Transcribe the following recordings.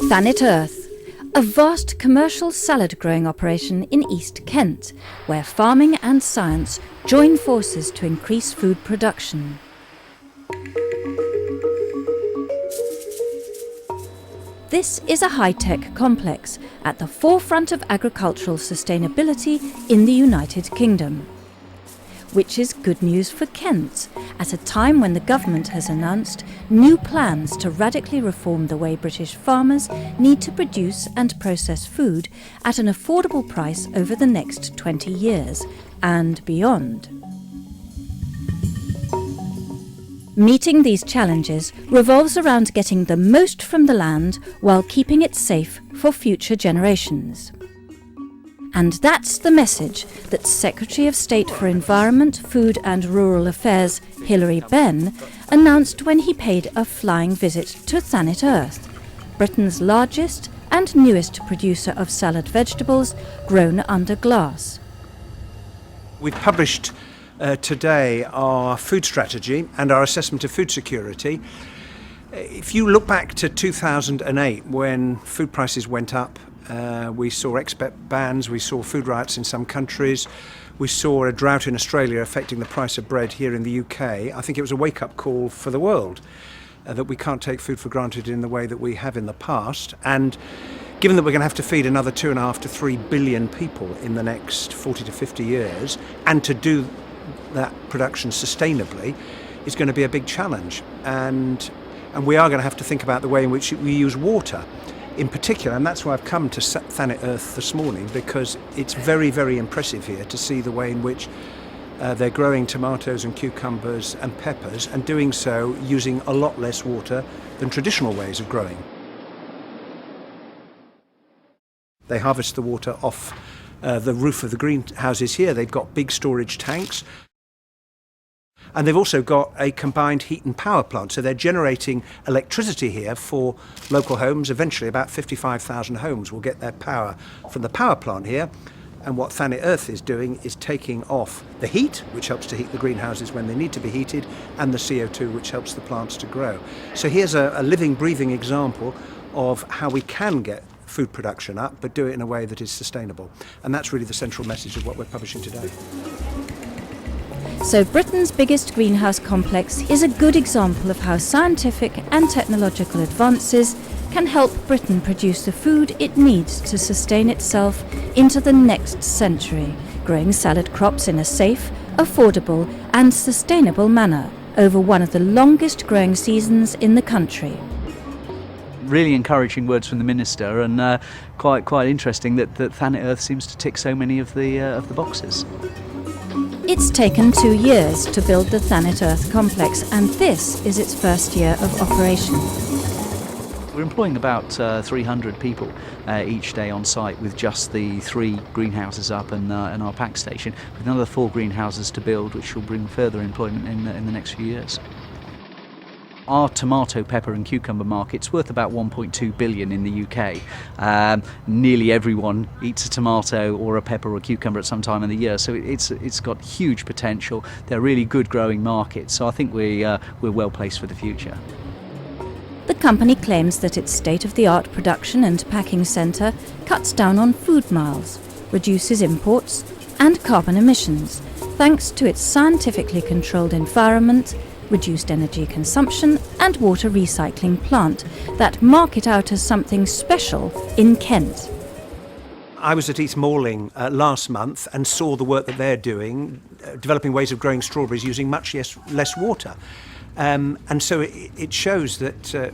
Thanet Earth, a vast commercial salad growing operation in East Kent, where farming and science join forces to increase food production. This is a high-tech complex at the forefront of agricultural sustainability in the United Kingdom. Which is good news for Kent, at a time when the government has announced new plans to radically reform the way British farmers need to produce and process food at an affordable price over the next 20 years and beyond. Meeting these challenges revolves around getting the most from the land while keeping it safe for future generations. And that's the message that Secretary of State for Environment, Food and Rural Affairs Hilary Benn announced when he paid a flying visit to Thanet Earth, Britain's largest and newest producer of salad vegetables grown under glass. We've published today our food strategy and our assessment of food security. If you look back to 2008, when food prices went up, we saw export bans, we saw food riots in some countries, we saw a drought in Australia affecting the price of bread here in the UK. I think it was a wake-up call for the world that we can't take food for granted in the way that we have in the past. And given that we're going to have to feed another 2.5 to 3 billion people in the next 40 to 50 years, and to do that production sustainably is going to be a big challenge. And we are going to have to think about the way in which we use water in particular, and that's why I've come to Thanet Earth this morning, because it's very, very impressive here to see the way in which they're growing tomatoes and cucumbers and peppers, and doing so using a lot less water than traditional ways of growing. They harvest the water off the roof of the greenhouses here. They've got big storage tanks. And they've also got a combined heat and power plant. So they're generating electricity here for local homes. Eventually, about 55,000 homes will get their power from the power plant here. And what Thanet Earth is doing is taking off the heat, which helps to heat the greenhouses when they need to be heated, and the CO2, which helps the plants to grow. So here's a living, breathing example of how we can get food production up, but do it in a way that is sustainable. And that's really the central message of what we're publishing today. So Britain's biggest greenhouse complex is a good example of how scientific and technological advances can help Britain produce the food it needs to sustain itself into the next century, growing salad crops in a safe, affordable and sustainable manner over one of the longest growing seasons in the country. Really encouraging words from the Minister, and quite interesting that Thanet Earth seems to tick so many of the boxes. It's taken 2 years to build the Thanet Earth complex, and this is its first year of operation. We're employing about 300 people each day on site, with just the 3 greenhouses up and our pack station, with another 4 greenhouses to build, which will bring further employment in the next few years. Our tomato, pepper and cucumber market's worth about 1.2 billion in the UK. Nearly everyone eats a tomato or a pepper or a cucumber at some time in the year, so it's got huge potential. They're really good growing markets, so I think we're well placed for the future. The company claims that its state-of-the-art production and packing centre cuts down on food miles, reduces imports and carbon emissions, thanks to its scientifically controlled environment, reduced energy consumption and water recycling plant that mark it out as something special in Kent. I was at East Malling last month and saw the work that they're doing, developing ways of growing strawberries using much less water. And so it shows that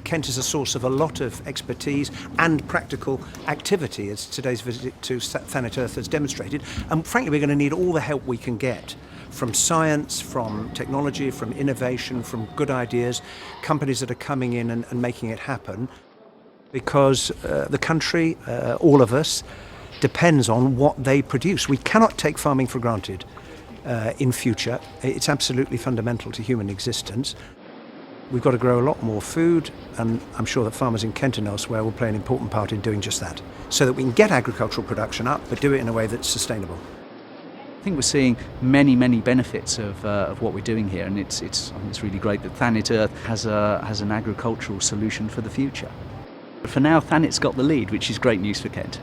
Kent is a source of a lot of expertise and practical activity, as today's visit to Thanet Earth has demonstrated. And frankly, we're going to need all the help we can get from science, from technology, from innovation, from good ideas, companies that are coming in and making it happen, because the country, all of us, depends on what they produce. We cannot take farming for granted in future. It's absolutely fundamental to human existence. We've got to grow a lot more food, and I'm sure that farmers in Kent and elsewhere will play an important part in doing just that, so that we can get agricultural production up, but do it in a way that's sustainable. I think we're seeing many benefits of what we're doing here, and I think it's really great that Thanet Earth has an agricultural solution for the future. But for now, Thanet's got the lead, which is great news for Kent.